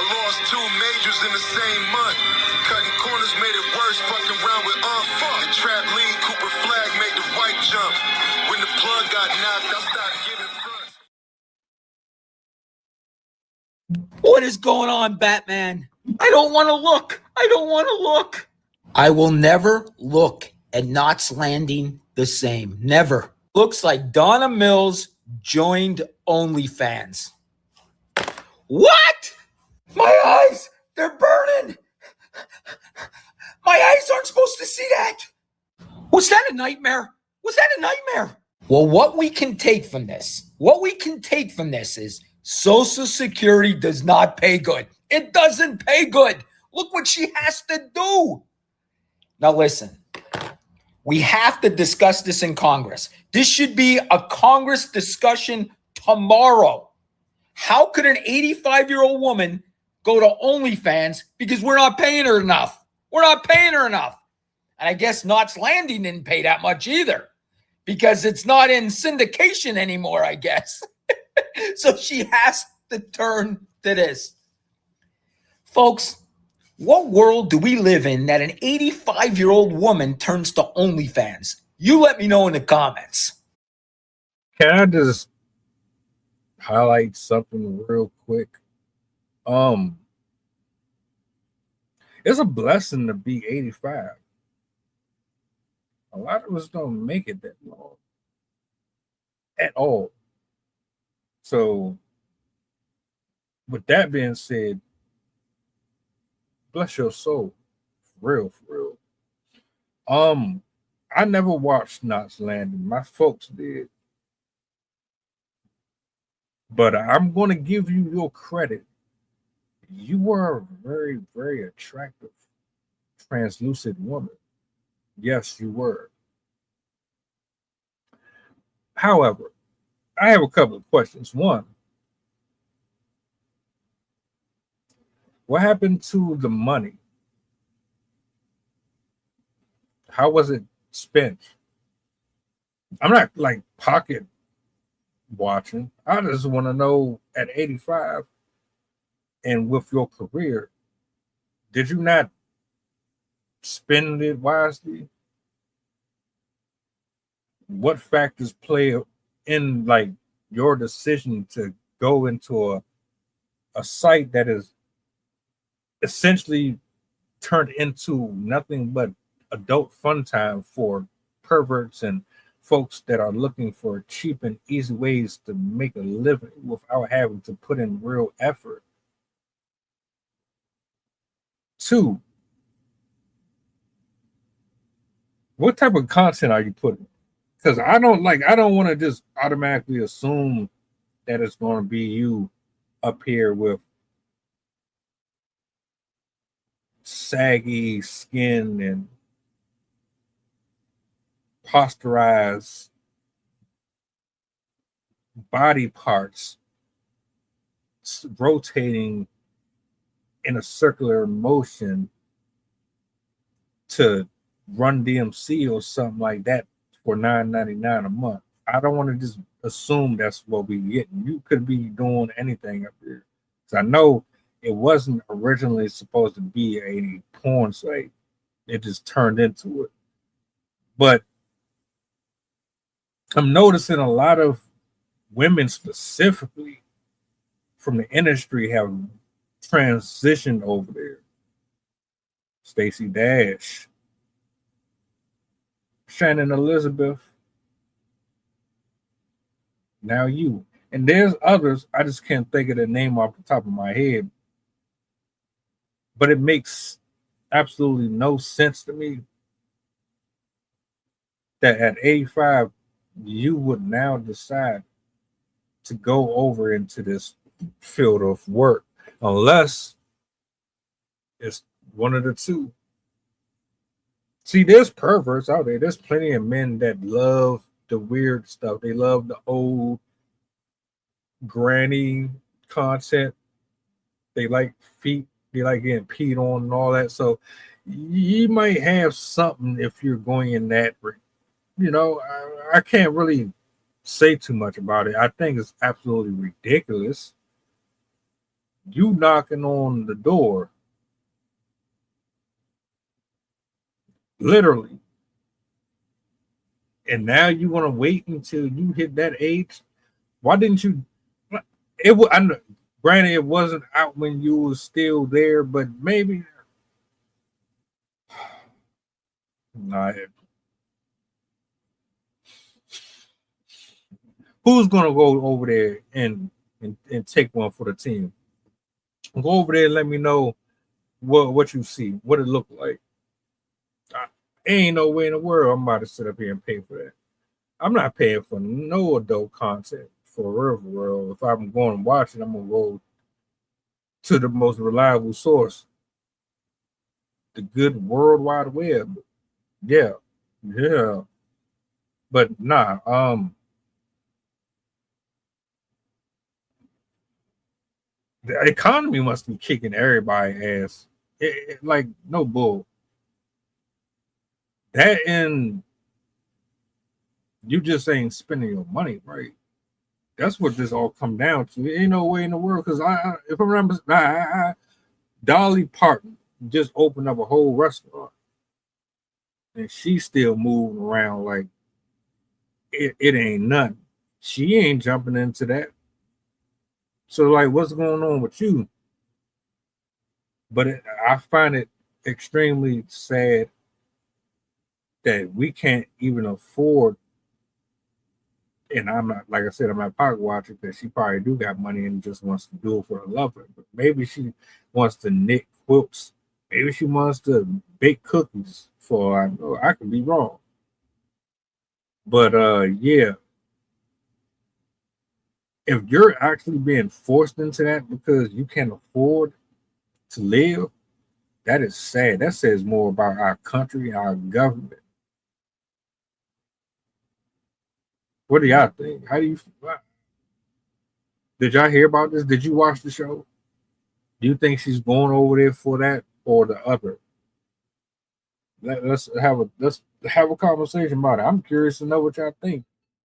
lost 2 majors in the same month. Cutting corners made it worse, fucking around with unfuck. The trap lean Cooper flag made the white jump. When the plug got knocked, I started giving fronts. What is going on, Batman? I don't want to look. I don't want to look. I will never look at Knots Landing the same. Never. Looks like Donna Mills joined OnlyFans. What? My eyes, they're burning. My eyes aren't supposed to see that. Was that a nightmare? Was that a nightmare? Well, what we can take from this is Social Security does not pay good. It doesn't pay good. Look what she has to do. Now listen, we have to discuss this in Congress. This should be a Congress discussion tomorrow. How could an 85-year-old woman go to OnlyFans because we're not paying her enough? We're not paying her enough. And I guess Knots Landing didn't pay that much either because it's not in syndication anymore, I guess. So she has to turn to this. Folks, what world do we live in that an 85-year-old woman turns to OnlyFans? You let me know in the comments. Can I just highlight something real quick? It's a blessing to be 85. A lot of us don't make it that long at all. So, with that being said, bless your soul, for real. I never watched Knots Landing. My folks did, but I'm going to give you your credit. You were a very, very attractive, translucent woman. Yes, you were. However, I have a couple of questions. One, what happened to the money? How was it spent? I'm not like pocket watching. I just want to know at 85 and with your career, did you not spend it wisely? What factors play in like your decision to go into a site that is essentially turned into nothing but adult fun time for perverts and folks that are looking for cheap and easy ways to make a living without having to put in real effort? 2, what type of content are you putting? Because I don't want to just automatically assume that it's going to be you up here with saggy skin and posturized body parts rotating in a circular motion to Run DMC or something like that for $9.99 a month. I don't want to just assume that's what we getting. You could be doing anything up here. So I know it wasn't originally supposed to be a porn site. It just turned into it. But I'm noticing a lot of women specifically from the industry have transitioned over there. Stacey Dash, Shannon Elizabeth, now you. And there's others, I just can't think of the name off the top of my head. But it makes absolutely no sense to me that at 85, you would now decide to go over into this field of work, unless it's one of the two. See, there's perverts out there. There's plenty of men that love the weird stuff. They love the old granny content. They like feet. They like getting peed on and all that. So you might have something if you're going in that. You know, I can't really say too much about it. I think it's absolutely ridiculous. You knocking on the door, literally, and now you want to wait until you hit that age? Why didn't you? It was. Granted, it wasn't out when you was still there, but maybe. Nah, who's gonna go over there and take one for the team? Go over there and let me know what you see, what it looked like. Ain't no way in the world I'm about to sit up here and pay for that. I'm not paying for no adult content for real. If I'm going to watch it, I'm gonna go to the most reliable source, the good World Wide Web. Yeah. But nah, the economy must be kicking everybody ass. Like no bull. That and you just ain't spending your money right. That's what this all come down to. Ain't no way in the world because if I remember, Dolly Parton just opened up a whole restaurant, and she's still moving around like it ain't nothing. She ain't jumping into that. So like, what's going on with you? But I find it extremely sad that we can't even afford. And I'm not, like I said, I'm not pocket watching because she probably do got money and just wants to do it for the love of it. But maybe she wants to knit quilts. Maybe she wants to bake cookies for, I could be wrong. But yeah, if you're actually being forced into that because you can't afford to live, that is sad. That says more about our country, our government. What do y'all think? How do you feel? Did y'all hear about this? Did you watch the show? Do you think she's going over there for that or the other? Let's have a conversation about it. I'm curious to know what y'all think.